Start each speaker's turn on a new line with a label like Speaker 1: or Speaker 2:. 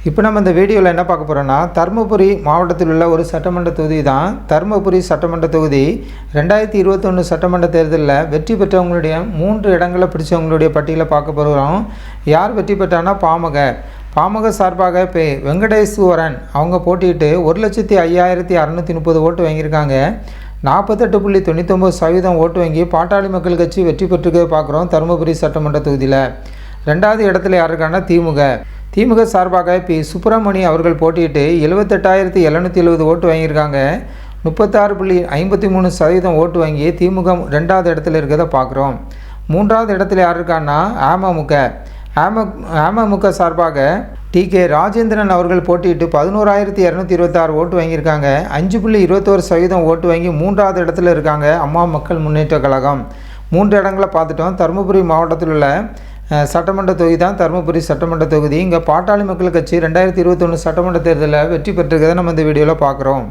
Speaker 1: இப்போ நம்ம இந்த வீடியோவில் என்ன பார்க்க போகிறோன்னா, தருமபுரி மாவட்டத்தில் உள்ள ஒரு சட்டமன்ற தொகுதி தான். தருமபுரி சட்டமன்ற தொகுதி 2021 சட்டமன்ற தேர்தலில் வெற்றி பெற்றவங்களுடைய 3 இடங்களை பிடிச்சவங்களுடைய பட்டியலை பார்க்க போகிறோம். யார் வெற்றி பெற்றான்னா பாமக சார்பாக வெங்கடேஸ்வரன் அவங்க போட்டியிட்டு 1,05,630 ஓட்டு வாங்கியிருக்காங்க. 48.99% ஓட்டு வாங்கி பாட்டாளி மக்கள் கட்சி வெற்றி பெற்றுக்க பார்க்குறோம் தருமபுரி சட்டமன்ற தொகுதியில். 2வது இடத்துல யார் இருக்காங்கன்னா திமுக சார்பாக சுப்பிரமணி அவர்கள் போட்டியிட்டு 78,770 ஓட்டு வாங்கியிருக்காங்க. 36.53% ஓட்டு வாங்கி திமுக 2வது இடத்துல இருக்கிறத பார்க்குறோம். 3வது இடத்துல யார் இருக்கான்னா அமமுக சார்பாக கே ராஜேந்திரன் அவர்கள் போட்டியிட்டு 11,226 ஓட்டு வாங்கியிருக்காங்க. 5.21% ஓட்டு வாங்கி 3வது இடத்துல இருக்காங்க அம்மா மக்கள் முன்னேற்ற கழகம். 3 இடங்களை பார்த்துட்டோம். தருமபுரி மாவட்டத்தில் உள்ள சட்டமன்ற தொகுதி தான் தருமபுரி சட்டமன்ற தொகுதி. இங்கே பாட்டாளி மக்கள் கட்சி 2021 சட்டமன்ற தேர்தலில் வெற்றி பெற்றிருக்கிறத நம்ம இந்த வீடியோவில் பார்க்குறோம்.